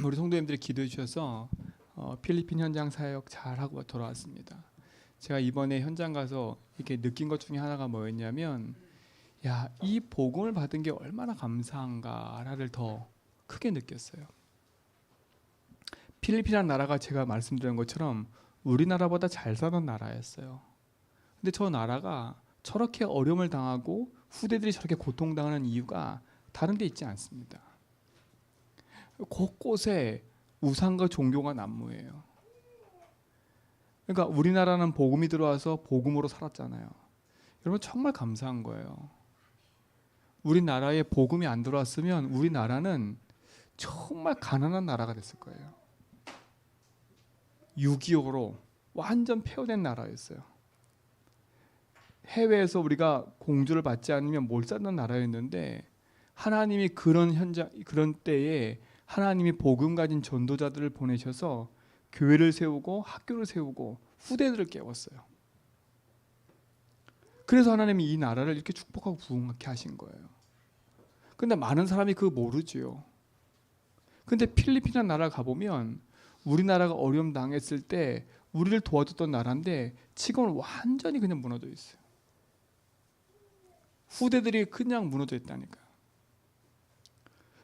우리 성도님들이 기도해 주셔서 필리핀 현장 사역 잘 하고 돌아왔습니다. 제가 이번에 현장 가서 이렇게 느낀 것 중에 하나가 뭐였냐면, 야, 이 복음을 받은 게 얼마나 감사한가를 더 크게 느꼈어요. 필리핀이라는 나라가 제가 말씀드린 것처럼 우리나라보다 잘 사는 나라였어요. 근데 저 나라가 저렇게 어려움을 당하고 후대들이 저렇게 고통당하는 이유가 다른 데 있지 않습니다. 곳곳에 우상과 종교가 난무해요. 그러니까 우리나라는 복음이 들어와서 복음으로 살았잖아요. 여러분 정말 감사한 거예요. 우리나라에 복음이 안 들어왔으면 우리나라는 정말 가난한 나라가 됐을 거예요. 6.25로 완전 폐허된 나라였어요. 해외에서 우리가 공주를 받지 않으면 못 사는 나라였는데, 하나님이 그런 때에 하나님이 복음 가진 전도자들을 보내셔서 교회를 세우고 학교를 세우고 후대들을 깨웠어요. 그래서 하나님이 이 나라를 이렇게 축복하고 부흥하게 하신 거예요. 근데 많은 사람이 그거 모르지요. 근데 필리핀이라는 나라 가보면 우리나라가 어려움 당했을 때 우리를 도와줬던 나라인데 지금은 완전히 그냥 무너져 있어요. 후대들이 그냥 무너져 있다니까요.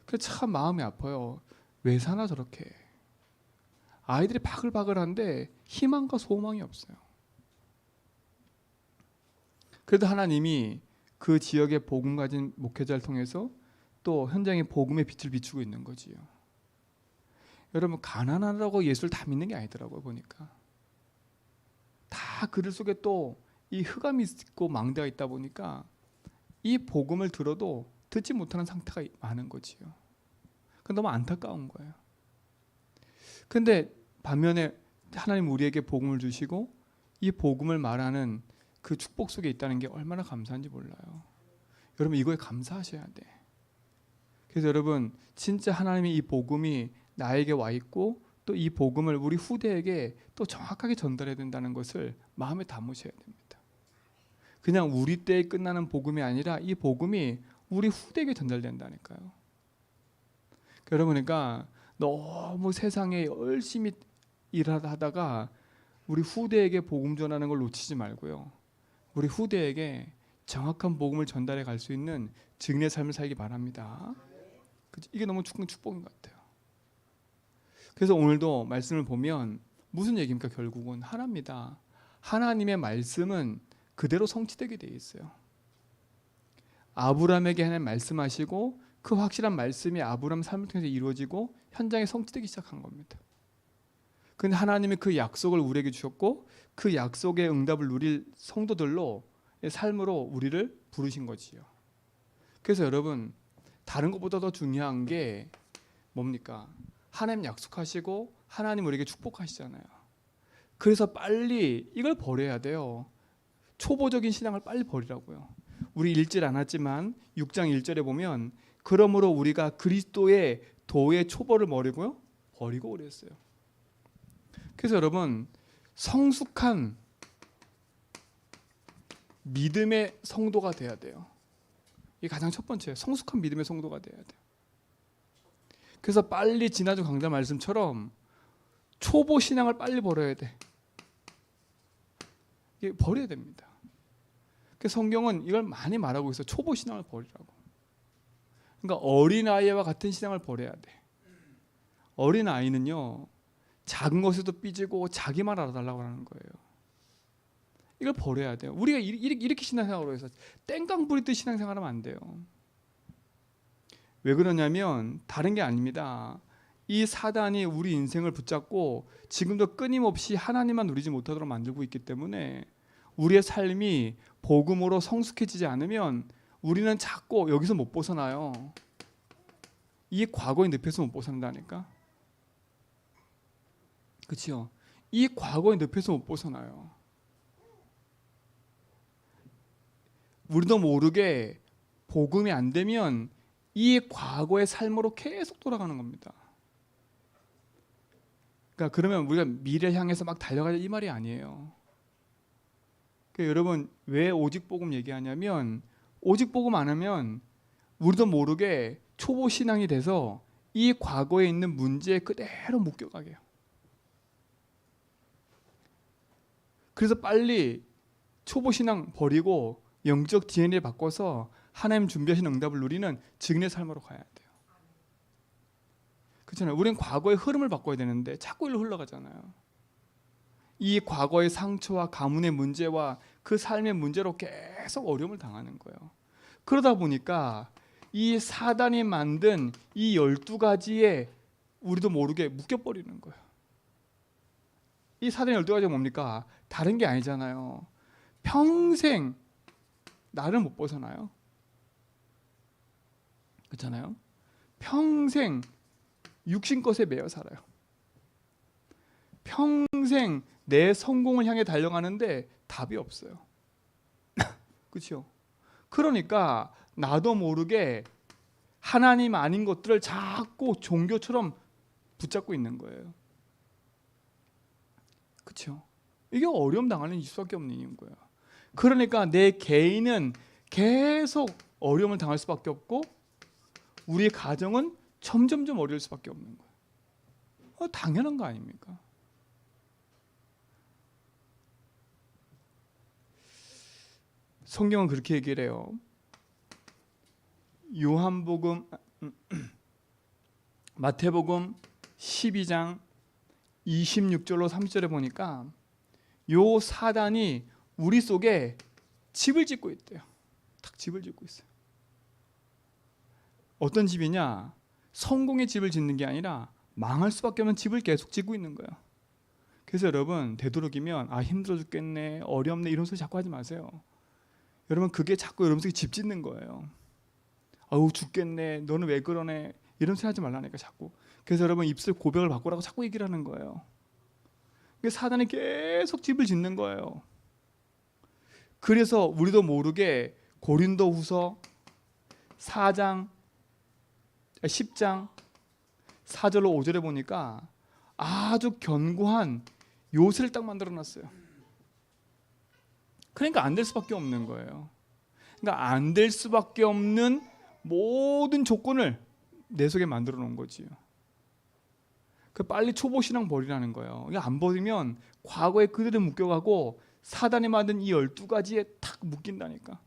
그래서 참 마음이 아파요. 왜 사나 저렇게. 아이들이 바글바글한데 희망과 소망이 없어요. 그래도 하나님이 그 지역의 복음 가진 목회자를 통해서 또 현장에 복음의 빛을 비추고 있는 거지요. 여러분 가난하다고 예수를 다 믿는 게 아니더라고요. 보니까 다 그들 속에 또 이 흑암이 있고 망대가 있다 보니까 이 복음을 들어도 듣지 못하는 상태가 많은 거지요. 그 너무 안타까운 거예요. 근데 반면에 하나님 우리에게 복음을 주시고 이 복음을 말하는 그 축복 속에 있다는 게 얼마나 감사한지 몰라요. 여러분 이거에 감사하셔야 돼. 그래서 여러분 진짜 하나님이 이 복음이 나에게 와 있고 또 이 복음을 우리 후대에게 또 정확하게 전달해야 된다는 것을 마음에 담으셔야 됩니다. 그냥 우리 때에 끝나는 복음이 아니라 이 복음이 우리 후대에게 전달된다니까요. 여러분 그러니까 너무 세상에 열심히 일하다가 우리 후대에게 복음 전하는 걸 놓치지 말고요. 우리 후대에게 정확한 복음을 전달해 갈 수 있는 증인의 삶을 살기 바랍니다. 이게 너무 큰 축복인 것 같아요. 그래서 오늘도 말씀을 보면 무슨 얘기입니까? 결국은 하나입니다. 하나님의 말씀은 그대로 성취되게 돼 있어요. 아브라함에게 하나님 말씀하시고 그 확실한 말씀이 아브라함 삶을 통해서 이루어지고 현장에 성취되기 시작한 겁니다. 근데 하나님이 그 약속을 우리에게 주셨고 그 약속의 응답을 누릴 성도들로 삶으로 우리를 부르신 거지요. 그래서 여러분 다른 것보다 더 중요한 게 뭡니까? 하나님 약속하시고 하나님 우리에게 축복하시잖아요. 그래서 빨리 이걸 버려야 돼요. 초보적인 신앙을 빨리 버리라고요. 우리 읽질 않았지만 6장 1절에 보면 그러므로 우리가 그리스도의 도의 초보를 버리고 그랬어요. 그래서 여러분 성숙한 믿음의 성도가 돼야 돼요. 이게 가장 첫 번째예요. 성숙한 믿음의 성도가 돼야 돼요. 그래서 빨리 지난주 강좌 말씀처럼 초보 신앙을 빨리 버려야 돼. 이게 버려야 됩니다. 성경은 이걸 많이 말하고 있어요. 초보 신앙을 버리라고. 그러니까 어린아이와 같은 신앙을 버려야 돼. 어린아이는요 작은 것에도 삐지고 자기만 알아달라고 하는 거예요. 이걸 버려야 돼요. 우리가 이렇게 신앙생활을 해서 땡깡 부리듯 신앙생활하면 안 돼요. 왜 그러냐면 다른 게 아닙니다. 이 사단이 우리 인생을 붙잡고 지금도 끊임없이 하나님만 누리지 못하도록 만들고 있기 때문에 우리의 삶이 복음으로 성숙해지지 않으면 우리는 자꾸 여기서 못 벗어나요. 이 과거의 늪에서 못 벗어난다니까. 그렇죠? 이 과거의 늪에서 못 벗어나요. 우리도 모르게 복음이 안 되면 이 과거의 삶으로 계속 돌아가는 겁니다. 그러니까 그러면 우리가 미래를 향해서 막 달려가자 이 말이 아니에요. 그러니까 여러분 왜 오직 복음 얘기하냐면 오직 복음 안 하면 우리도 모르게 초보 신앙이 돼서 이 과거에 있는 문제에 그대로 묶여가게 해요. 그래서 빨리 초보신앙 버리고 영적 DNA 바꿔서 하나님 준비하신 응답을 누리는 증인의 삶으로 가야 돼요. 그렇잖아요. 우리는 과거의 흐름을 바꿔야 되는데 자꾸 일로 흘러가잖아요. 이 과거의 상처와 가문의 문제와 그 삶의 문제로 계속 어려움을 당하는 거예요. 그러다 보니까 이 사단이 만든 이 12가지에 우리도 모르게 묶여버리는 거예요. 이 사단의 12가지가 뭡니까? 다른 게 아니잖아요. 평생 나를 못 벗어나요. 그렇잖아요. 평생 육신 것에 매여 살아요. 평생 내 성공을 향해 달려가는데 답이 없어요. 그렇죠? 그러니까 나도 모르게 하나님 아닌 것들을 자꾸 종교처럼 붙잡고 있는 거예요. 그렇죠? 이게 어려움 당하는 이유 수밖에 없는 이유인 거예요. 그러니까 내 개인은 계속 어려움을 당할 수밖에 없고 우리 가정은 점점점 어려울 수밖에 없는 거예요. 당연한 거 아닙니까? 성경은 그렇게 얘기를 해요. 요한복음 마태복음 12장 26절로 30절에 보니까 요 사단이 우리 속에 집을 짓고 있대요. 딱 집을 짓고 있어요. 어떤 집이냐? 성공의 집을 짓는 게 아니라 망할 수밖에 없는 집을 계속 짓고 있는 거예요. 그래서 여러분 되도록이면 힘들어 죽겠네, 어렵네 이런 소리 자꾸 하지 마세요. 여러분 그게 자꾸 여러분 속에 집 짓는 거예요. 아우 죽겠네, 너는 왜 그러네 이런 소리 하지 말라니까 자꾸. 그래서 여러분 입술 고백을 바꾸라고 자꾸 얘기를 하는 거예요. 사단이 계속 집을 짓는 거예요. 그래서 우리도 모르게 고린도후서 10장 4절로 5절에 보니까 아주 견고한 요새를 딱 만들어놨어요. 그러니까 안 될 수밖에 없는 거예요. 그러니까 안 될 수밖에 없는 모든 조건을 내 속에 만들어 놓은 거지요. 그 빨리 초보신앙 버리라는 거예요. 안 버리면 과거에 그대로 묶여가고 사단이 만든 이 12가지에 탁 묶인다니까.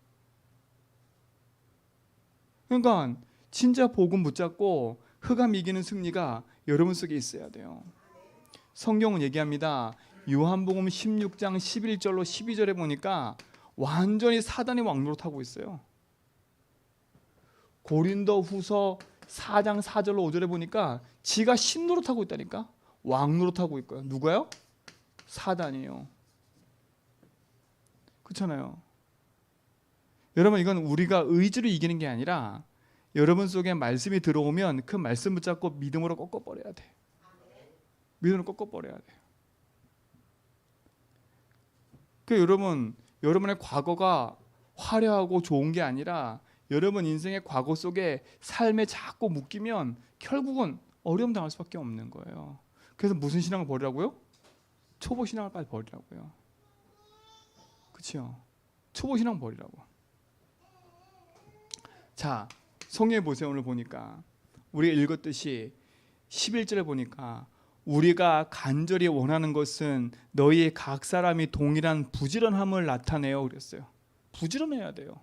그러니까 진짜 복음 붙잡고 흑암 이기는 승리가 여러분 속에 있어야 돼요. 성경은 얘기합니다. 요한복음 16장 11절로 12절에 보니까 완전히 사단이 왕노릇하고 있어요. 고린도후서 4장 4절로 5절에 보니까 지가 신노릇하고 있다니까. 왕노릇하고 있고요. 누가요? 사단이에요. 그렇잖아요. 여러분 이건 우리가 의지로 이기는 게 아니라 여러분 속에 말씀이 들어오면 그 말씀 붙잡고 믿음으로 꺾어버려야 돼. 믿음으로 꺾어버려야 돼. 그 여러분의 과거가 화려하고 좋은 게 아니라 여러분 인생의 과거 속에 삶에 자꾸 묶이면 결국은 어려움 당할 수밖에 없는 거예요. 그래서 무슨 신앙을 버리라고요? 초보 신앙을 빨리 버리라고요. 그렇죠? 초보 신앙 버리라고. 자, 성경에 보세요. 오늘 보니까 우리가 읽었듯이 11절에 보니까 우리가 간절히 원하는 것은 너희 각 사람이 동일한 부지런함을 나타내요 그랬어요. 부지런해야 돼요.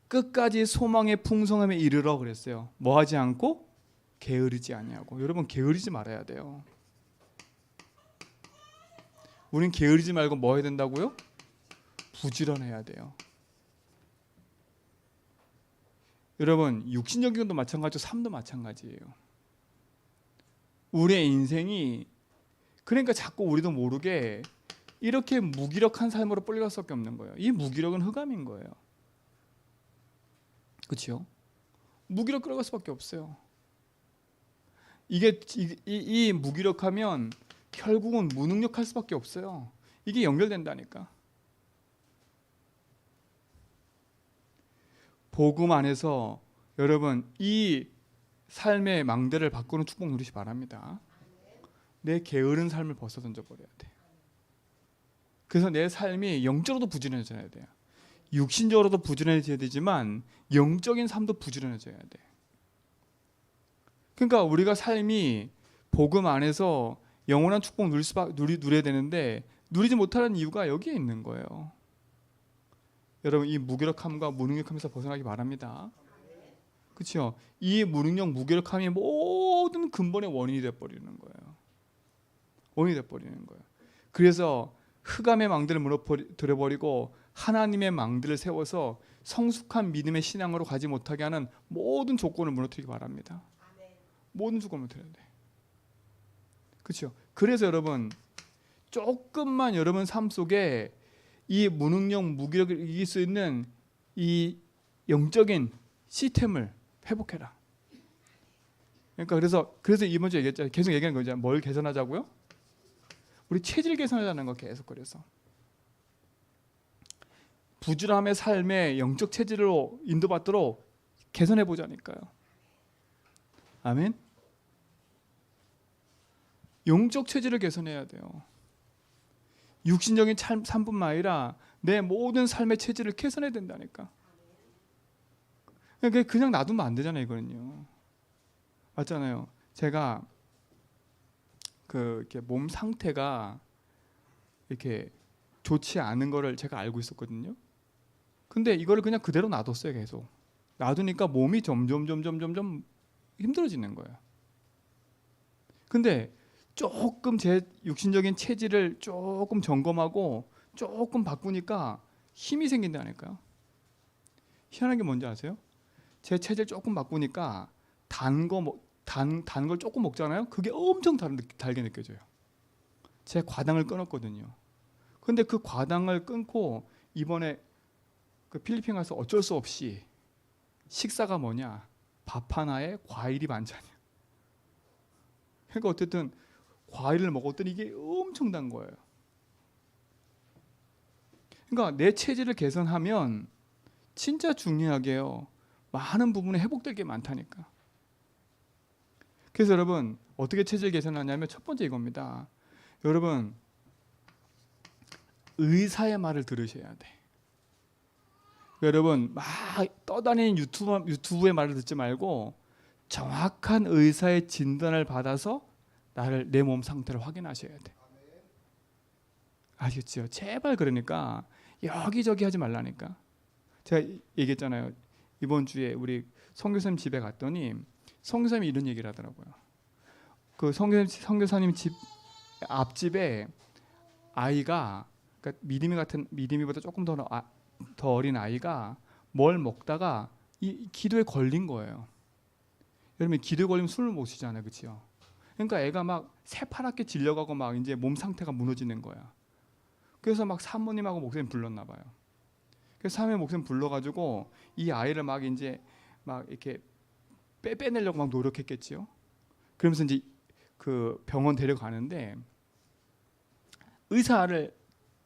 끝까지 소망의 풍성함에 이르러 그랬어요. 뭐 하지 않고? 게으르지 아니하고. 여러분 게으르지 말아야 돼요. 우린 게으르지 말고 뭐 해야 된다고요? 부지런해야 돼요. 여러분 육신적인 것도 마찬가지고 삶도 마찬가지예요. 우리의 인생이 그러니까 자꾸 우리도 모르게 이렇게 무기력한 삶으로 끌려갈 수밖에 없는 거예요. 이 무기력은 흑암인 거예요. 그렇죠? 무기력 끌어갈 수밖에 없어요. 이 무기력하면 결국은 무능력할 수밖에 없어요. 이게 연결된다니까. 복음 안에서 여러분 이 삶의 망대를 바꾸는 축복 누리시 바랍니다. 내 게으른 삶을 벗어 던져버려야 돼. 그래서 내 삶이 영적으로도 부지런해져야 돼요. 육신적으로도 부지런해져야 되지만 영적인 삶도 부지런해져야 돼. 그러니까 우리가 삶이 복음 안에서 영원한 축복 누려야 되는데 누리지 못하는 이유가 여기에 있는 거예요. 여러분 이 무기력함과 무능력함에서 벗어나기 바랍니다. 그렇죠? 이 무능력, 무기력함이 모든 근본의 원인이 돼버리는 거예요. 원인이 돼버리는 거예요. 그래서 흑암의 망대를 무너뜨려버리고 하나님의 망대를 세워서 성숙한 믿음의 신앙으로 가지 못하게 하는 모든 조건을 무너뜨리기 바랍니다. 모든 조건을 무너뜨려야 돼. 그렇죠? 그래서 여러분 조금만 여러분 삶 속에 이 무능력, 무기력을 이길 수 있는 이 영적인 시스템을 회복해라. 그러니까 그래서 이번 주에 얘기했잖아요. 계속 얘기하는 거죠. 뭘 개선하자고요? 우리 체질 개선하자는 거 계속. 그래서 부지런함의 삶의 영적 체질로 인도받도록 개선해 보자니까요. 아멘. 영적 체질을 개선해야 돼요. 육신적인 삶뿐만 아니라 내 모든 삶의 체질을 개선해야 된다니까. 그냥 놔두면 안 되잖아요, 이거는요. 맞잖아요. 제가 이렇게 몸 상태가 이렇게 좋지 않은 거를 제가 알고 있었거든요. 근데 이거를 그냥 그대로 놔뒀어요, 계속. 놔두니까 몸이 점점 힘들어지는 거예요. 근데 조금 제 육신적인 체질을 조금 점검하고 조금 바꾸니까 힘이 생긴다니까요. 희한한 게 뭔지 아세요? 제 체질 조금 바꾸니까 단 걸 조금 먹잖아요. 그게 엄청 달게 느껴져요. 제 과당을 끊었거든요. 근데 그 과당을 끊고 이번에 그 필리핀 가서 어쩔 수 없이 식사가 뭐냐? 밥 하나에 과일이 반찬이야. 그러니까 어쨌든 과일을 먹었더니 이게 엄청 단 거예요. 그러니까 내 체질을 개선하면 진짜 중요하게요. 많은 부분에 회복될 게 많다니까. 그래서 여러분 어떻게 체질 개선하냐면 첫 번째 이겁니다. 여러분 의사의 말을 들으셔야 돼. 여러분 막 떠다니는 유튜브의 말을 듣지 말고 정확한 의사의 진단을 받아서 내 몸 상태를 확인하셔야 돼. 아시겠죠? 제발 그러니까 여기저기 하지 말라니까. 제가 얘기했잖아요. 이번 주에 우리 선교사님 집에 갔더니 선교사님이 이런 얘기를 하더라고요. 그 선교사님 집 앞집에 아이가 그러니까 믿음이보다 조금 더 어린 아이가 뭘 먹다가 이 기도에 걸린 거예요. 여러분 기도에 걸리면 술을 못 쉬잖아요, 그렇죠? 그러니까 애가 막 새파랗게 질려가고 막 이제 몸 상태가 무너지는 거야. 그래서 막 사모님하고 목사님 불렀나 봐요. 그래서 사모님 목사님 불러가지고 이 아이를 막 이제 막 이렇게 빼내려고 막 노력했겠지요. 그러면서 이제 그 병원 데려가는데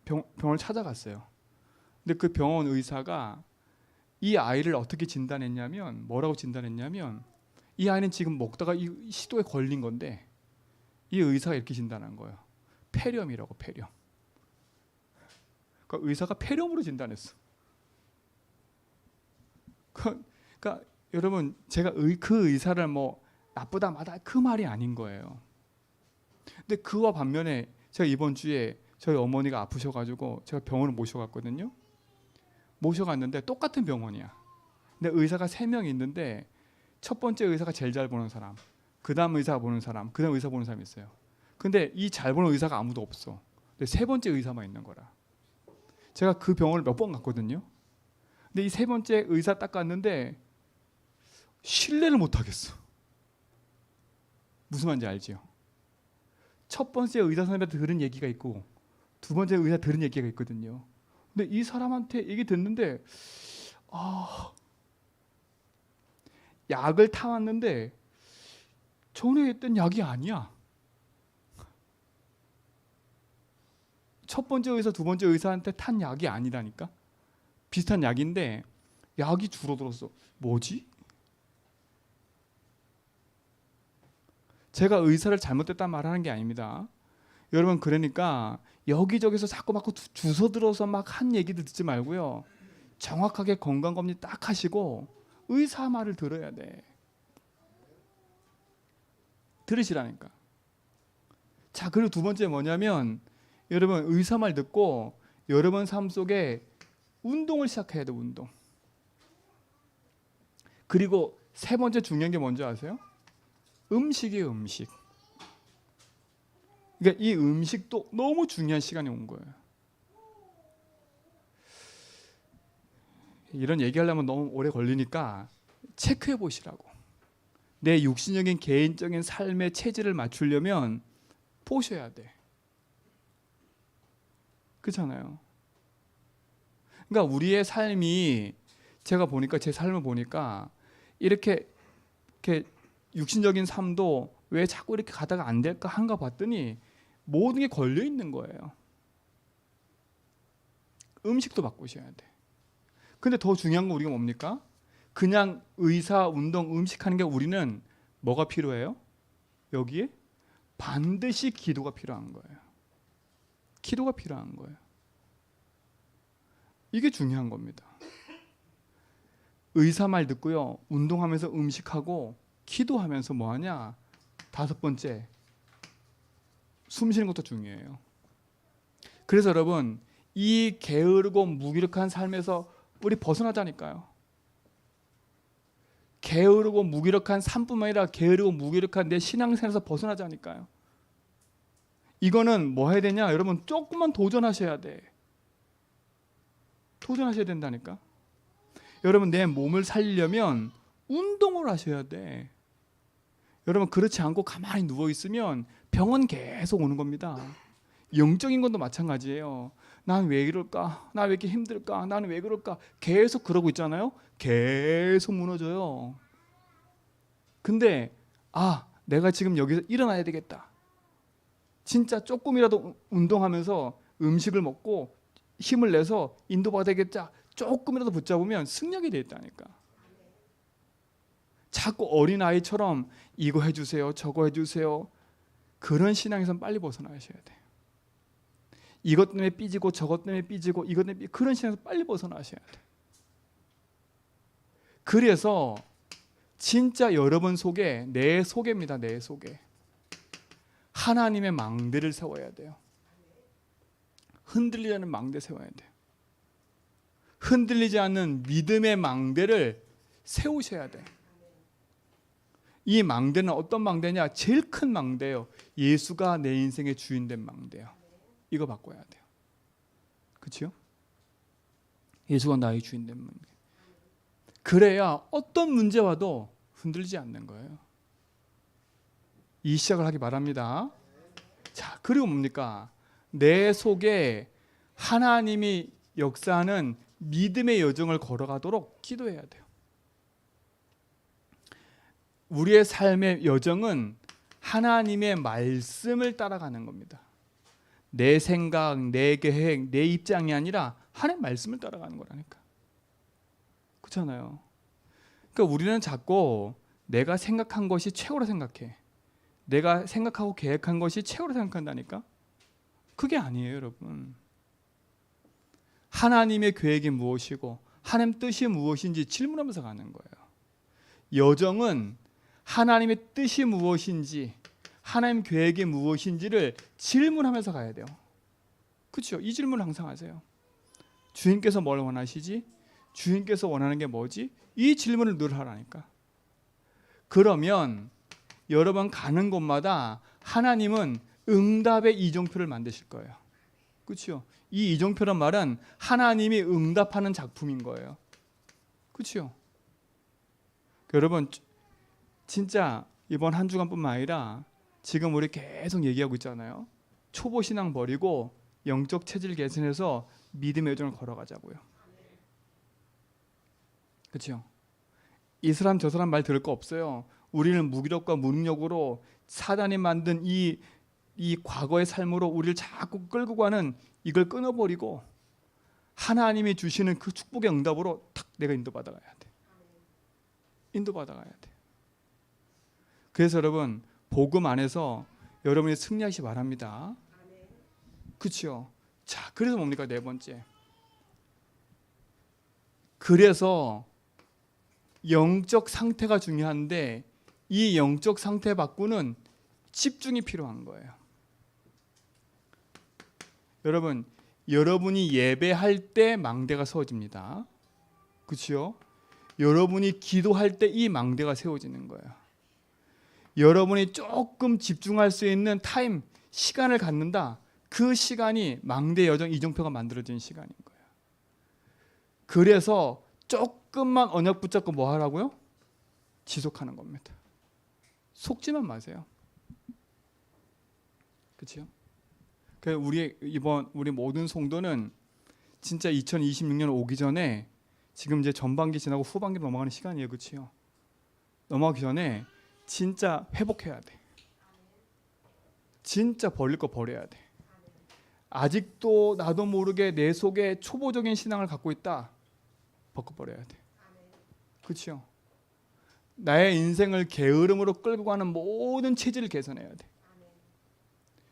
병원을 찾아갔어요. 근데 그 병원 의사가 이 아이를 어떻게 진단했냐면 뭐라고 진단했냐면 이 아이는 지금 먹다가 이 시도에 걸린 건데 이 의사가 이렇게 진단한 거예요. 폐렴이라고. 폐렴. 그러니까 의사가 폐렴으로 진단했어. 그러니까 여러분 제가 그 의사를 뭐 나쁘다 마다 그 말이 아닌 거예요. 근데 그와 반면에 제가 이번 주에 저희 어머니가 아프셔가지고 제가 병원을 모셔갔거든요. 모셔갔는데 똑같은 병원이야. 근데 의사가 3명 있는데 첫 번째 의사가 제일 잘 보는 사람, 그 다음 의사 보는 사람, 그 다음 의사 보는 사람이 있어요. 근데 이 잘 보는 의사가 아무도 없어. 근데 3번째 의사만 있는 거라. 제가 그 병원을 몇 번 갔거든요. 근데 이 3번째 의사 딱 갔는데 신뢰를 못 하겠어. 무슨 말인지 알지요? 첫 번째 의사 선생님한테 들은 얘기가 있고 두 번째 의사 들은 얘기가 있거든요. 근데 이 사람한테 얘기 듣는데 약을 타왔는데 전에 했던 약이 아니야. 첫 번째 의사, 두 번째 의사한테 탄 약이 아니라니까. 비슷한 약인데 약이 줄어들었어. 뭐지? 제가 의사를 잘못됐단 말하는 게 아닙니다. 여러분 그러니까 여기저기서 자꾸 막 주워 들어서 막 한 얘기도 듣지 말고요. 정확하게 건강검진 딱 하시고 의사 말을 들어야 돼. 들으시라니까. 자, 그리고 두 번째 뭐냐면 여러분 의사 말 듣고 여러분 삶 속에 운동을 시작해야 돼. 운동. 그리고 세 번째 중요한 게 뭔지 아세요? 음식이에요. 음식. 그러니까 이 음식도 너무 중요한 시간이 온 거예요. 이런 얘기하려면 너무 오래 걸리니까 체크해 보시라고. 내 육신적인 개인적인 삶의 체질을 맞추려면 보셔야 돼. 그렇잖아요. 그러니까 우리의 삶이 제가 보니까 제 삶을 보니까 이렇게 육신적인 삶도 왜 자꾸 이렇게 가다가 안 될까 한가 봤더니 모든 게 걸려 있는 거예요. 음식도 바꾸셔야 돼. 근데 더 중요한 건 우리가 뭡니까? 그냥 의사, 운동, 음식하는 게 우리는 뭐가 필요해요? 여기에 반드시 기도가 필요한 거예요. 기도가 필요한 거예요. 이게 중요한 겁니다. 의사 말 듣고요. 운동하면서 음식하고 기도하면서 뭐하냐? 다섯 번째, 숨 쉬는 것도 중요해요. 그래서 여러분 이 게으르고 무기력한 삶에서 우리 벗어나자니까요. 게으르고 무기력한 삶뿐만 아니라 게으르고 무기력한 내 신앙생활에서 벗어나자니까요. 이거는 뭐 해야 되냐? 여러분 조금만 도전하셔야 돼. 도전하셔야 된다니까. 여러분 내 몸을 살리려면 운동을 하셔야 돼. 여러분 그렇지 않고 가만히 누워있으면 병은 계속 오는 겁니다. 영적인 것도 마찬가지예요. 난 왜 이럴까? 나 왜 이렇게 힘들까? 나는 왜 그럴까? 계속 그러고 있잖아요. 계속 무너져요. 근데 내가 지금 여기서 일어나야 되겠다. 진짜 조금이라도 운동하면서 음식을 먹고 힘을 내서 인도받아야 되겠다. 조금이라도 붙잡으면 승력이 되었다니까. 자꾸 어린아이처럼 이거 해주세요, 저거 해주세요. 그런 신앙에선 빨리 벗어나셔야 돼요. 이것 때문에 삐지고 저것 때문에 삐지고 이것 때문에 그런 신앙에서 빨리 벗어나셔야 돼요. 그래서 진짜 여러분 속에 내 속에입니다. 내 속에 하나님의 망대를 세워야 돼요. 흔들리지 않는 망대 세워야 돼요. 흔들리지 않는 믿음의 망대를 세우셔야 돼요. 이 망대는 어떤 망대냐? 제일 큰 망대예요. 예수가 내 인생의 주인 된 망대예요. 이거 바꿔야 돼요. 그렇죠? 예수가 나의 주인 된 망대. 그래야 어떤 문제 와도 흔들리지 않는 거예요. 이 시작을 하기 바랍니다. 자, 그리고 뭡니까? 내 속에 하나님이 역사하는 믿음의 여정을 걸어가도록 기도해야 돼요. 우리의 삶의 여정은 하나님의 말씀을 따라가는 겁니다. 내 생각, 내 계획, 내 입장이 아니라 하나님의 말씀을 따라가는 거라니까. 그렇잖아요. 그러니까 우리는 자꾸 내가 생각한 것이 최고로 생각해. 내가 생각하고 계획한 것이 최고로 생각한다니까. 그게 아니에요, 여러분. 하나님의 계획이 무엇이고 하나님 뜻이 무엇인지 질문하면서 가는 거예요. 여정은 하나님의 뜻이 무엇인지 하나님 계획이 무엇인지를 질문하면서 가야 돼요. 그렇죠? 이 질문을 항상 하세요. 주인께서 뭘 원하시지? 주인께서 원하는 게 뭐지? 이 질문을 늘 하라니까. 그러면 여러분 가는 곳마다 하나님은 응답의 이정표를 만드실 거예요. 그렇죠? 이 이정표란 말은 하나님이 응답하는 작품인 거예요. 그렇죠? 여러분 진짜 이번 한 주간뿐만 아니라 지금 우리 계속 얘기하고 있잖아요. 초보 신앙 버리고 영적 체질 개선해서 믿음의 여정을 걸어가자고요. 그렇죠? 이 사람 저 사람 말 들을 거 없어요. 우리는 무기력과 무능력으로 사단이 만든 이 과거의 삶으로 우리를 자꾸 끌고 가는 이걸 끊어버리고 하나님이 주시는 그 축복의 응답으로 탁 내가 인도받아가야 돼. 인도받아가야 돼. 그래서 여러분 복음 안에서 여러분이 승리하시기 바랍니다. 그렇죠? 자, 그래서 뭡니까? 네 번째. 그래서 영적 상태가 중요한데 이 영적 상태 바꾸는 집중이 필요한 거예요. 여러분, 여러분이 예배할 때 망대가 세워집니다. 그렇죠? 여러분이 기도할 때 이 망대가 세워지는 거예요. 여러분이 조금 집중할 수 있는 타임, 시간을 갖는다. 그 시간이 망대 여정 이정표가 만들어진 시간인 거예요. 그래서 조금만 언약 붙잡고 뭐 하라고요? 지속하는 겁니다. 속지만 마세요. 그렇죠? 우리 모든 성도는 진짜 2026년 오기 전에 지금 이제 전반기 지나고 후반기로 넘어가는 시간이에요. 그렇죠? 넘어가기 전에 진짜 회복해야 돼. 진짜 버릴 거 버려야 돼. 아직도 나도 모르게 내 속에 초보적인 신앙을 갖고 있다. 벗겨버려야 돼. 그렇죠? 나의 인생을 게으름으로 끌고 가는 모든 체질을 개선해야 돼.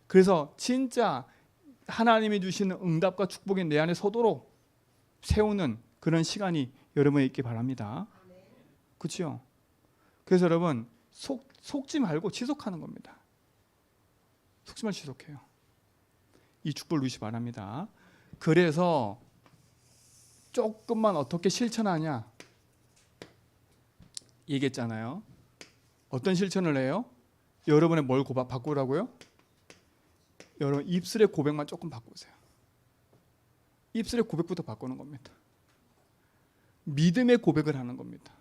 그래서 진짜 하나님이 주시는 응답과 축복이 내 안에 서도록 세우는 그런 시간이 여러분에 있기 바랍니다. 그렇죠? 그래서 여러분 속지 말고 지속하는 겁니다. 속지 말고 지속해요. 이 축복을 누리시 바랍니다. 그래서 조금만 어떻게 실천하냐 얘기했잖아요. 어떤 실천을 해요? 여러분의 뭘 바꾸라고요? 여러분 입술의 고백만 조금 바꾸세요. 입술의 고백부터 바꾸는 겁니다. 믿음의 고백을 하는 겁니다.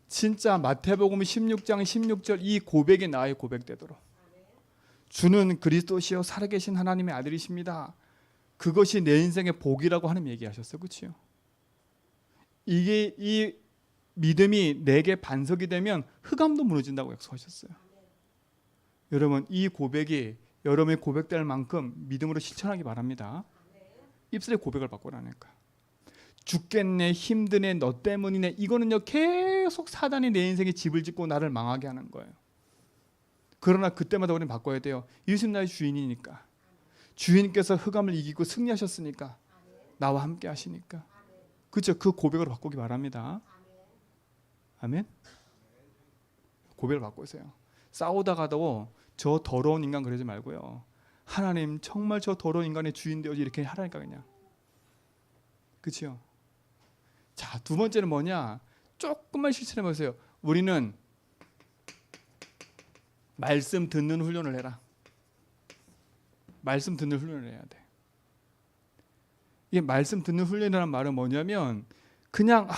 진짜 마태복음 16장 16절 이 고백이 나의 고백되도록. 주는 그리스도시요 살아계신 하나님의 아들이십니다. 그것이 내 인생의 복이라고 하나님 얘기하셨어요. 그렇죠? 이게 이 믿음이 내게 반석이 되면 흑암도 무너진다고 약속하셨어요. 여러분 이 고백이 여러분의 고백될 만큼 믿음으로 실천하기 바랍니다. 입술의 고백을 바꾸라니까. 죽겠네, 힘드네, 너 때문이네. 이거는요 계속 사단이 내 인생에 집을 짓고 나를 망하게 하는 거예요. 그러나 그때마다 우리는 바꿔야 돼요. 예수님 나의 주인이니까. 주인께서 흑암을 이기고 승리하셨으니까 나와 함께 하시니까. 그렇죠? 그 고백으로 바꾸기 바랍니다. 아멘. 고백을 바꾸세요. 싸우다가도 저 더러운 인간 그러지 말고요. 하나님 정말 저 더러운 인간의 주인 되어지 이렇게 하라니까 그냥. 그렇죠? 자, 두 번째는 뭐냐? 조금만 실천해 보세요. 우리는 말씀 듣는 훈련을 해라. 말씀 듣는 훈련을 해야 돼. 이게 말씀 듣는 훈련이라는 말은 뭐냐면 그냥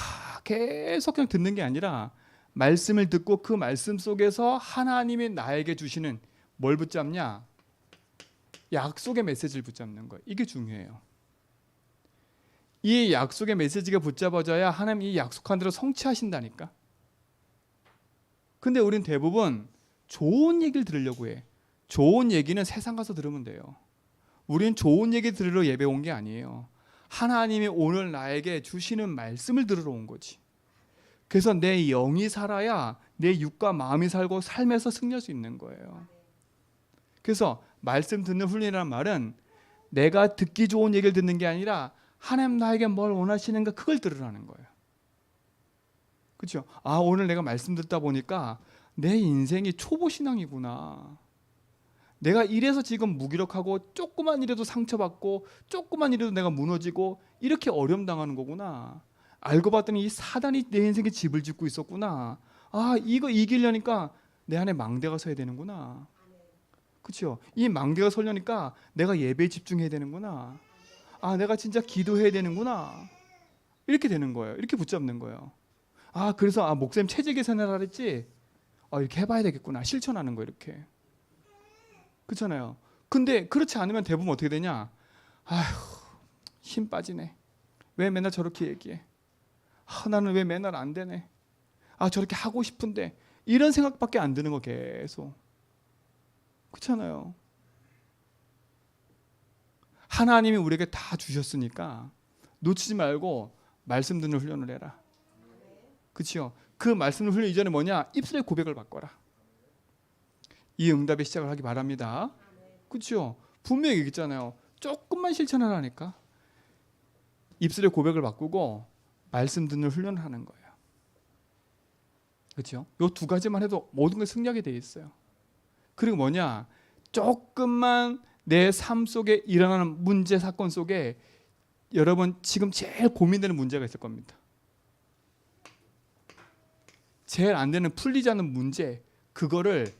계속 그냥 듣는 게 아니라 말씀을 듣고 그 말씀 속에서 하나님이 나에게 주시는 뭘 붙잡냐? 약속의 메시지를 붙잡는 거예요. 이게 중요해요. 이 약속의 메시지가 붙잡아져야 하나님이 이 약속한 대로 성취하신다니까. 근데 우린 대부분 좋은 얘기를 들으려고 해. 좋은 얘기는 세상 가서 들으면 돼요. 우린 좋은 얘기 들으러 예배 온 게 아니에요. 하나님이 오늘 나에게 주시는 말씀을 들으러 온 거지. 그래서 내 영이 살아야 내 육과 마음이 살고 삶에서 승리할 수 있는 거예요. 그래서 말씀 듣는 훈련이라는 말은 내가 듣기 좋은 얘기를 듣는 게 아니라 하나님 나에게 뭘 원하시는가 그걸 들으라는 거예요. 그렇죠? 오늘 내가 말씀 듣다 보니까 내 인생이 초보 신앙이구나. 내가 이래서 지금 무기력하고 조그만 일에도 상처받고 조그만 일에도 내가 무너지고 이렇게 어려움 당하는 거구나. 알고 봤더니 이 사단이 내 인생에 집을 짓고 있었구나. 이거 이기려니까 내 안에 망대가 서야 되는구나. 그렇죠? 이 망대가 서려니까 내가 예배에 집중해야 되는구나. 내가 진짜 기도해야 되는구나. 이렇게 되는 거예요. 이렇게 붙잡는 거예요. 그래서 목사님 체질 개선하라 그랬지? 이렇게 해봐야 되겠구나. 실천하는 거 이렇게. 그렇잖아요. 근데 그렇지 않으면 대부분 어떻게 되냐? 힘 빠지네. 왜 맨날 저렇게 얘기해? 나는 왜 맨날 안 되네? 저렇게 하고 싶은데 이런 생각밖에 안 드는 거 계속. 그렇잖아요. 하나님이 우리에게 다 주셨으니까 놓치지 말고 말씀 듣는 훈련을 해라. 그렇죠? 그 말씀을 훈련 이전에 뭐냐? 입술의 고백을 바꿔라. 이 응답의 시작을 하기 바랍니다. 그렇죠? 분명히 얘기했잖아요. 조금만 실천하라니까. 입술의 고백을 바꾸고 말씀 듣는 훈련을 하는 거예요. 그렇죠? 이 두 가지만 해도 모든 걸 승리하게 돼 있어요. 그리고 뭐냐? 조금만 내 삶 속에 일어나는 문제 사건 속에 여러분 지금 제일 고민되는 문제가 있을 겁니다. 제일 안 되는 풀리지 않는 문제, 그거를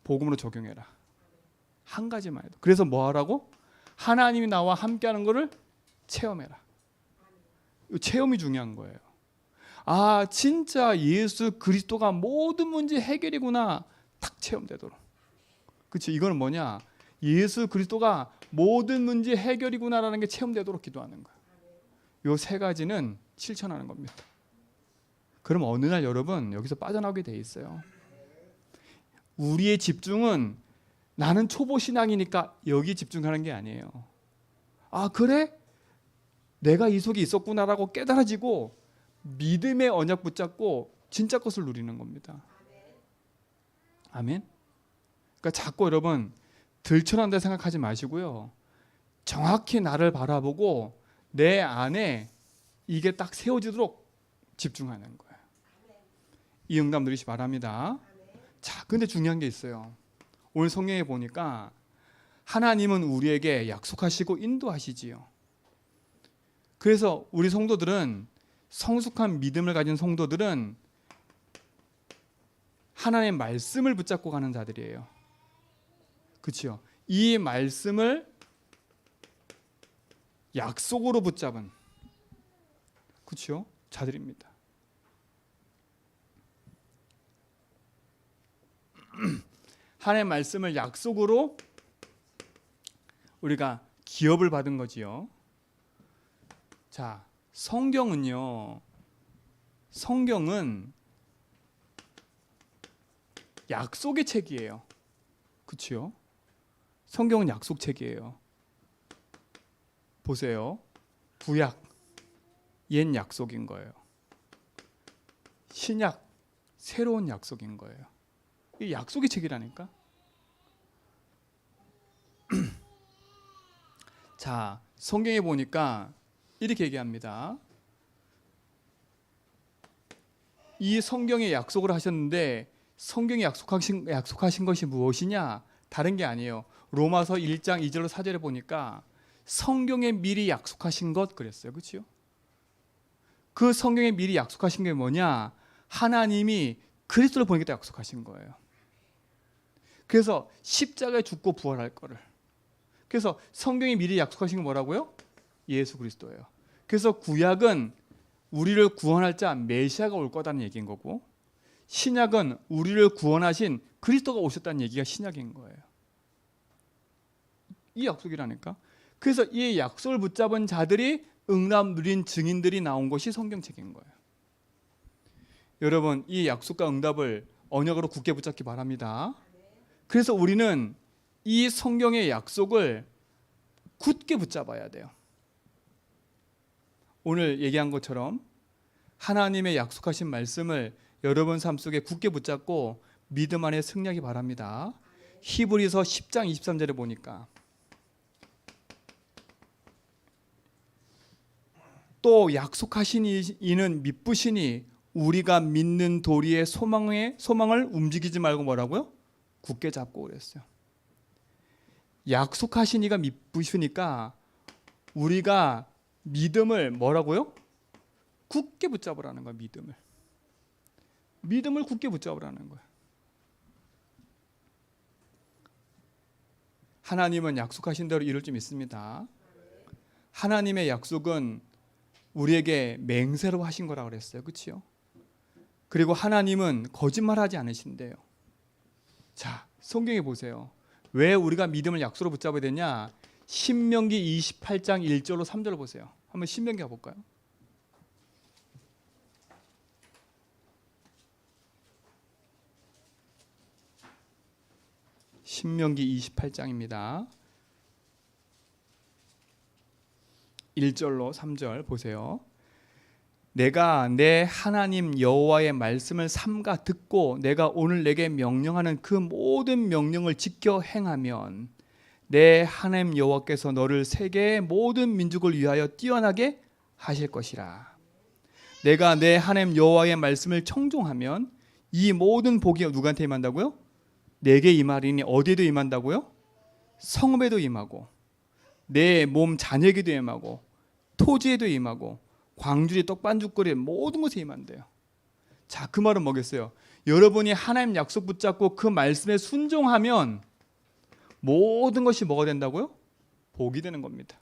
복음으로 적용해라. 한 가지만 해도. 그래서 뭐 하라고? 하나님이 나와 함께하는 거를 체험해라. 체험이 중요한 거예요. 아, 진짜 예수 그리스도가 모든 문제 해결이구나. 딱 체험되도록. 그렇지? 이거는 뭐냐? 예수 그리스도가 모든 문제 해결이구나라는 게 체험되도록 기도하는 거예요. 요 세 가지는 실천하는 겁니다. 그럼 어느 날 여러분 여기서 빠져나오게 돼 있어요. 우리의 집중은 나는 초보 신앙이니까 여기 집중하는 게 아니에요. 아, 그래? 내가 이 속에 있었구나라고 깨달아지고 믿음의 언약 붙잡고 진짜 것을 누리는 겁니다. 아멘. 그러니까 자꾸 여러분 들춰난다 생각하지 마시고요. 정확히 나를 바라보고 내 안에 이게 딱 세워지도록 집중하는 거예요. 이 응답 누리시 바랍니다. 자, 근데 중요한 게 있어요. 오늘 성경에 보니까 하나님은 우리에게 약속하시고 인도하시지요. 그래서 우리 성도들은, 성숙한 믿음을 가진 성도들은 하나님의 말씀을 붙잡고 가는 자들이에요. 그렇죠? 이 말씀을 약속으로 붙잡은, 그렇죠? 자들입니다. 하나님의 말씀을 약속으로 우리가 기업을 받은 거지요. 자, 성경은 약속의 책이에요. 그렇죠? 성경은 약속 책이에요. 보세요. 구약, 옛 약속인 거예요. 신약, 새로운 약속인 거예요. 이 약속의 책이라니까. 자, 성경에 보니까 이렇게 얘기합니다. 이 성경에 약속을 하셨는데 성경에 약속하신 것이 무엇이냐? 다른 게 아니에요. 로마서 1장 2절로 4절에 보니까 성경에 미리 약속하신 것 그랬어요. 그렇죠? 그 성경에 미리 약속하신 게 뭐냐? 하나님이 그리스도를 보내겠다 약속하신 거예요. 그래서 십자가에 죽고 부활할 거를. 그래서 성경이 미리 약속하신 게 뭐라고요? 예수 그리스도예요. 그래서 구약은 우리를 구원할 자 메시아가 올 거다는 얘기인 거고, 신약은 우리를 구원하신 그리스도가 오셨다는 얘기가 신약인 거예요. 이 약속이라니까. 그래서 이 약속을 붙잡은 자들이 응답 누린 증인들이 나온 것이 성경책인 거예요. 여러분, 이 약속과 응답을 언약으로 굳게 붙잡기 바랍니다. 그래서 우리는 이 성경의 약속을 굳게 붙잡아야 돼요. 오늘 얘기한 것처럼 하나님의 약속하신 말씀을 여러분 삶 속에 굳게 붙잡고 믿음 안에 승리하기 바랍니다. 히브리서 10장 23절에 보니까 또 약속하신 이는 미쁘시니 우리가 믿는 도리의 소망을 움직이지 말고 뭐라고요? 굳게 잡고 그랬어요. 약속하신 이가 미쁘시니까 우리가 믿음을 뭐라고요? 굳게 붙잡으라는 거야. 믿음을 굳게 붙잡으라는 거야. 하나님은 약속하신 대로 이룰 줄 믿습니다. 하나님의 약속은 우리에게 맹세로 하신 거라고 그랬어요. 그렇죠? 그리고 하나님은 거짓말하지 않으신대요. 자, 성경에 보세요. 왜 우리가 믿음을 약속으로 붙잡아야 되냐? 신명기 28장 1절로 3절을 보세요. 한번 신명기 가볼까요? 신명기 28장입니다. 1절로 3절 보세요. 내가 내 하나님 여호와의 말씀을 삼가 듣고 내가 오늘 내게 명령하는 그 모든 명령을 지켜 행하면 내 하나님 여호와께서 너를 세계의 모든 민족을 위하여 뛰어나게 하실 것이라. 내가 내 하나님 여호와의 말씀을 청종하면 이 모든 복이 누구한테 임한다고요? 내게 임하리니 어디에도 임한다고요? 성읍에도 임하고 내 몸 자녀에게도 임하고 토지에도 임하고 광주리 떡반죽거리 모든 곳에 임한대요. 자, 그 말은 뭐겠어요? 여러분이 하나님 약속 붙잡고 그 말씀에 순종하면 모든 것이 뭐가 된다고요? 복이 되는 겁니다.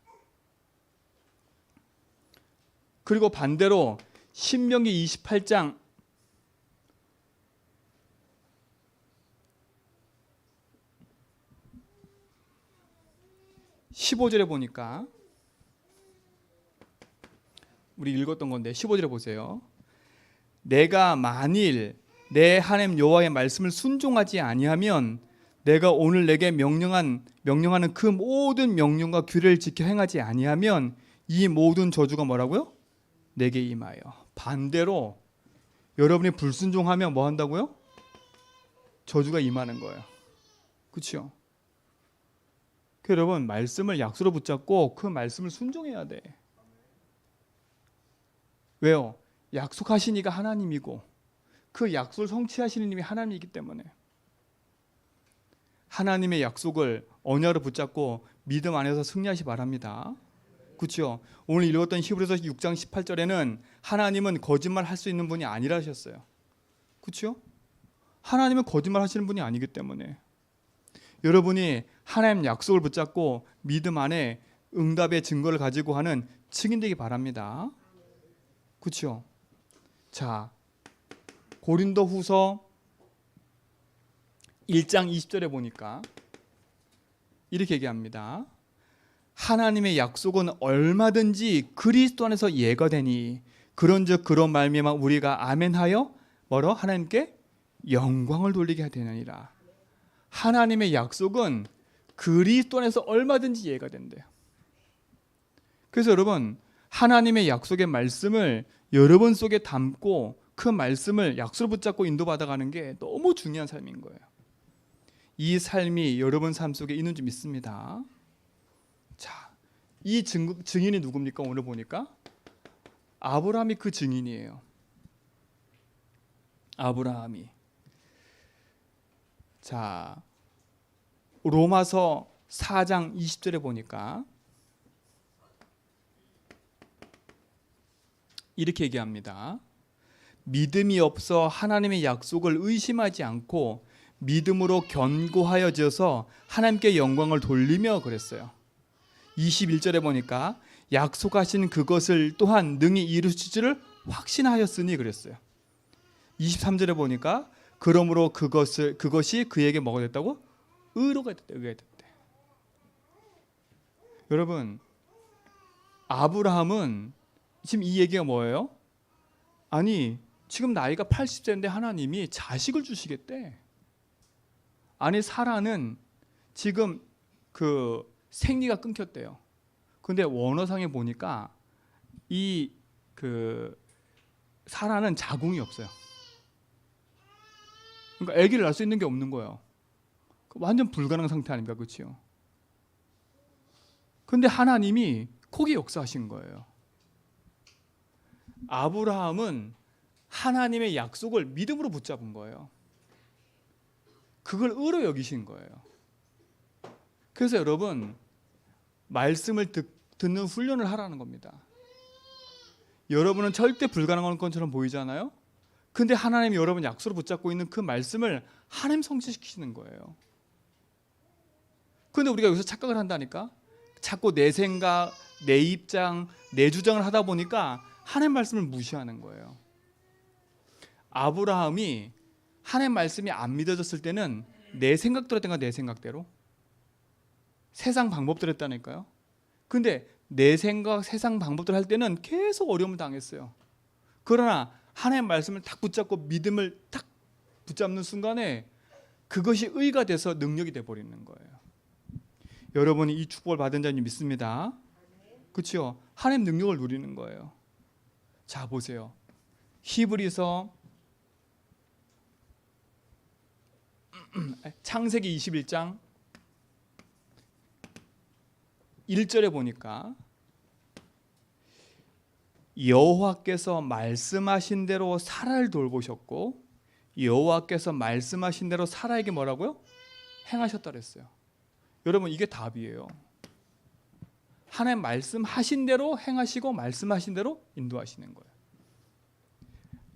그리고 반대로 신명기 28장 15절에 보니까 우리 읽었던 건데 15절에 보세요. 내가 만일 내 하나님 여호와의 말씀을 순종하지 아니하면 내가 오늘 내게 명령하는 그 모든 명령과 규례를 지켜 행하지 아니하면 이 모든 저주가 뭐라고요? 내게 임하여. 반대로 여러분이 불순종하면 뭐 한다고요? 저주가 임하는 거예요. 그렇죠? 여러분, 말씀을 약속으로 붙잡고 그 말씀을 순종해야 돼. 왜요? 약속하신 이가 하나님이고 그 약속을 성취하시는 님이 하나님이기 때문에 하나님의 약속을 언약으로 붙잡고 믿음 안에서 승리하시 바랍니다. 그렇죠? 오늘 읽었던 히브리서 6장 18절에는 하나님은 거짓말 할 수 있는 분이 아니라 하셨어요. 그렇죠? 하나님은 거짓말 하시는 분이 아니기 때문에 여러분이 하나님 약속을 붙잡고 믿음 안에 응답의 증거를 가지고 하는 증인 되기 바랍니다. 그렇죠? 자, 고린도후서 1장 20절에 보니까 이렇게 얘기합니다. 하나님의 약속은 얼마든지 그리스도 안에서 예가 되니 그런즉 그런 말미암아 우리가 아멘하여 뭐로 하나님께 영광을 돌리게 되느니라. 하나님의 약속은 그리스도 안에서 얼마든지 예가 된대요. 그래서 여러분, 하나님의 약속의 말씀을 여러분 속에 담고 그 말씀을 약속을 붙잡고 인도받아가는 게 너무 중요한 삶인 거예요. 이 삶이 여러분 삶 속에 있는 줄 믿습니다. 자, 이 증인이 누굽니까? 오늘 보니까 아브라함이 그 증인이에요. 아브라함이. 자, 로마서 4장 20절에 보니까 이렇게 얘기합니다. 믿음이 없어 하나님의 약속을 의심하지 않고 믿음으로 견고하여 지어서 하나님께 영광을 돌리며 그랬어요. 21절에 보니까 약속하신 그것을 또한 능히 이루실 줄을 확신하였으니 그랬어요. 23절에 보니까 그러므로 그것이 그에게 뭐가 됐다고? 의로가 됐대. 의가 됐대. 여러분, 아브라함은 지금 이 얘기가 뭐예요? 아니, 지금 나이가 80세인데 하나님이 자식을 주시겠대. 아니, 사라는 지금 그 생리가 끊겼대요. 근데 원어상에 보니까 이 그 사라는 자궁이 없어요. 그러니까 아기를 낳을 수 있는 게 없는 거예요. 완전 불가능한 상태 아닙니까? 그렇죠? 근데 하나님이 거기 역사하신 거예요. 아브라함은 하나님의 약속을 믿음으로 붙잡은 거예요. 그걸 의로 여기신 거예요. 그래서 여러분, 말씀을 듣는 훈련을 하라는 겁니다. 여러분은 절대 불가능한 것처럼 보이잖아요. 근데 하나님이 여러분 약속을 붙잡고 있는 그 말씀을 하나님 성취시키시는 거예요. 근데 우리가 여기서 착각을 한다니까? 자꾸 내 생각, 내 입장, 내 주장을 하다 보니까 하나님 말씀을 무시하는 거예요. 아브라함이 하나님 말씀이 안 믿어졌을 때는 내 생각대로 했던가 내 생각대로? 세상 방법대로 했다니까요. 근데 내 생각, 세상 방법대로 할 때는 계속 어려움을 당했어요. 그러나 하나님 말씀을 딱 붙잡고 믿음을 딱 붙잡는 순간에 그것이 의가 돼서 능력이 돼버리는 거예요. 여러분이 이 축복을 받은 자님 믿습니다. 그렇죠? 하나님 능력을 누리는 거예요. 자, 보세요. 히브리서 창세기 21장 1절에 보니까 여호와께서 말씀하신 대로 사라를 돌보셨고 여호와께서 말씀하신 대로 사라에게 뭐라고요? 행하셨다 그랬어요. 여러분 이게 답이에요. 하나님 말씀하신 대로 행하시고 말씀하신 대로 인도하시는 거예요.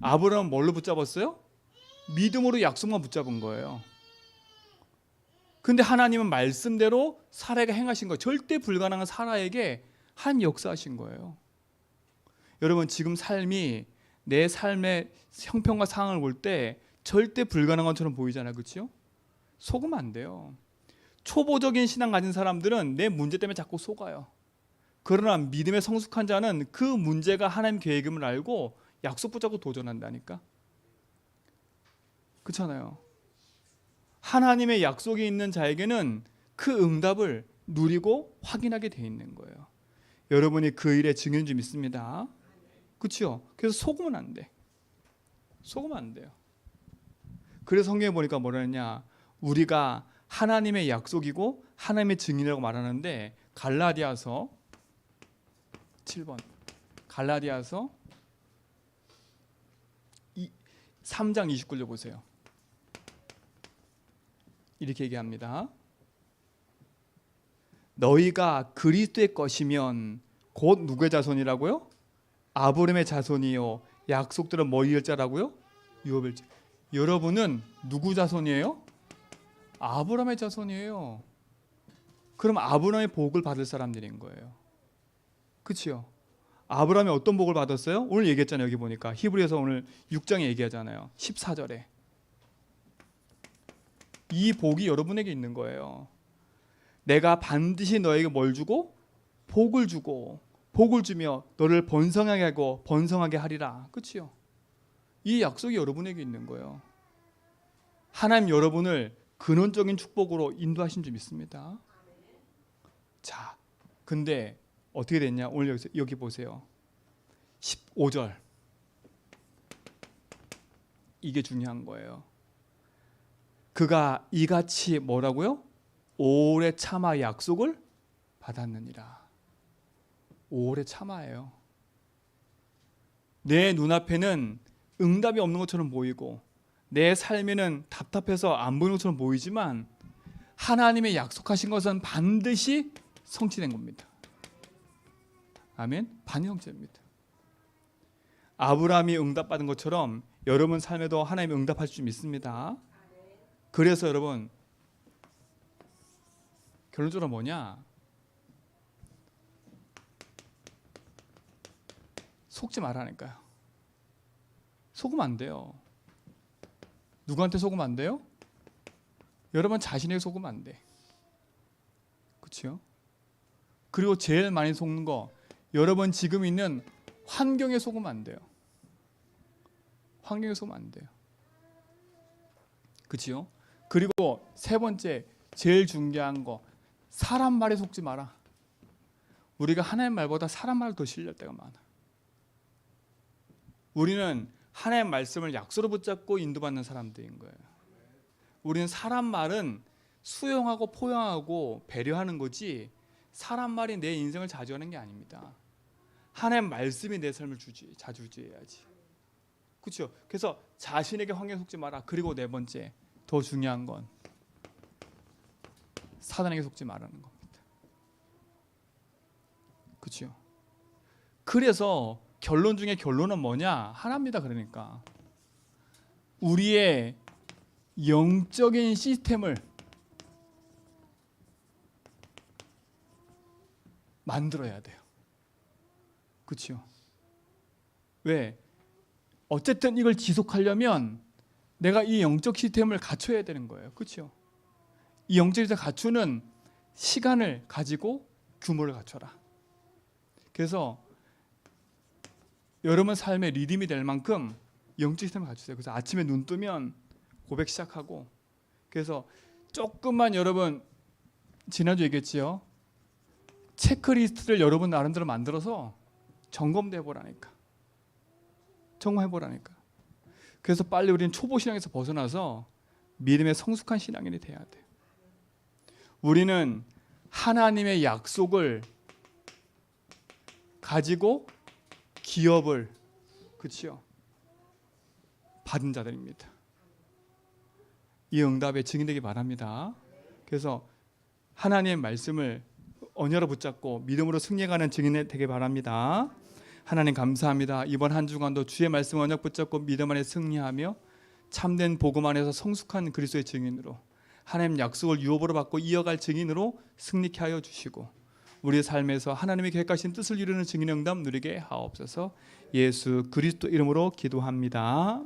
아브라함은 뭘로 붙잡았어요? 믿음으로 약속만 붙잡은 거예요. 근데 하나님은 말씀대로 사라에게 행하신 거예요. 절대 불가능한 사라에게 하나님 역사하신 거예요. 여러분 지금 삶이 내 삶의 형편과 상황을 볼 때 절대 불가능한 것처럼 보이잖아요. 그렇죠? 속으면 안 돼요. 초보적인 신앙 가진 사람들은 내 문제 때문에 자꾸 속아요. 그러나 믿음의 성숙한 자는 그 문제가 하나님 계획임을 알고 약속 붙잡고 도전한다니까. 그렇잖아요. 하나님의 약속이 있는 자에게는 그 응답을 누리고 확인하게 돼 있는 거예요. 여러분이 그 일의 증인인 줄 믿습니다. 그렇죠? 그래서 속으면 안 돼. 속으면 안 돼요. 그래서 성경에 보니까 뭐라 했냐? 우리가 하나님의 약속이고 하나님의 증인이라고 말하는데 갈라디아서 7번 갈라디아서 3장 29절 보세요. 이렇게 얘기합니다. 너희가 그리스도의 것이면 곧 누구의 자손이라고요? 아브라함의 자손이요 약속들은 뭐 이을 자라고요? 유업일 자. 여러분은 누구 자손이에요? 아브라함의 자손이에요. 그럼 아브라함의 복을 받을 사람들인 거예요. 그렇죠? 아브라함이 어떤 복을 받았어요? 오늘 얘기했잖아요. 여기 보니까 히브리서 오늘 6장에 얘기하잖아요. 14절에 이 복이 여러분에게 있는 거예요. 내가 반드시 너에게 뭘 주고? 복을 주고 복을 주며 너를 번성하게 하고 번성하게 하리라. 그렇죠? 이 약속이 여러분에게 있는 거예요. 하나님 여러분을 근원적인 축복으로 인도하신 줄 믿습니다. 자, 근데 어떻게 됐냐? 오늘 여기 보세요. 15절. 이게 중요한 거예요. 그가 이같이 뭐라고요? 오래 참아 약속을 받았느니라. 오래 참아예요. 내 눈앞에는 응답이 없는 것처럼 보이고 내 삶에는 답답해서 안 보이는 것처럼 보이지만 하나님의 약속하신 것은 반드시 성취된 겁니다. 아멘. 반성입니다. 아브라함이 응답받은 것처럼 여러분 삶에도 하나님이 응답할 줄 믿습니다. 그래서 여러분 결론적으로 뭐냐? 속지 말라니까요. 속으면 안 돼요. 누구한테 속으면 안 돼요? 여러분 자신에게 속으면 안 돼. 그렇죠? 그리고 제일 많이 속는 거 여러분 지금 있는 환경에 속으면 안 돼요. 환경에 속으면 안 돼요. 그렇죠? 그리고 세 번째 제일 중요한 거 사람 말에 속지 마라. 우리가 하나님 말보다 사람 말을 더 신뢰할 때가 많아. 우리는 하나님 말씀을 약속으로 붙잡고 인도받는 사람들인 거예요. 우리는 사람 말은 수용하고 포용하고 배려하는 거지 사람 말이 내 인생을 좌지하는 게 아닙니다. 하나님 말씀이 내 삶을 좌지우지해야지. 그렇죠? 그래서 자신에게 환경에 속지 마라. 그리고 네 번째 더 중요한 건 사단에게 속지 말라는 겁니다. 그렇죠? 그래서 결론 중에 결론은 뭐냐? 하나입니다. 그러니까 우리의 영적인 시스템을 만들어야 돼요. 그렇죠? 왜? 어쨌든 이걸 지속하려면 내가 이 영적 시스템을 갖춰야 되는 거예요. 그렇죠? 이 영적 시스템을 갖추는 시간을 가지고 규모를 갖춰라. 그래서 여러분 삶의 리듬이 될 만큼 영적 시스템을 갖추세요. 그래서 아침에 눈 뜨면 고백 시작하고 그래서 조금만 여러분 지난주 얘기했지요. 체크리스트를 여러분 나름대로 만들어서 점검도 해보라니까. 점검해보라니까. 그래서 빨리 우리는 초보 신앙에서 벗어나서 믿음의 성숙한 신앙인이 돼야 돼요. 우리는 하나님의 약속을 가지고 기업을 그렇죠? 받은 자들입니다. 이 응답에 증인되기 바랍니다. 그래서 하나님의 말씀을 언어로 붙잡고 믿음으로 승리해가는 증인이 되길 바랍니다. 하나님 감사합니다. 이번 한 주간도 주의 말씀 언약 붙잡고 믿음 안에 승리하며 참된 복음 안에서 성숙한 그리스도의 증인으로 하나님 약속을 유업으로 받고 이어갈 증인으로 승리케 하여 주시고 우리의 삶에서 하나님의 계획하신 뜻을 이루는 증인 응답 누리게 하옵소서. 예수 그리스도 이름으로 기도합니다.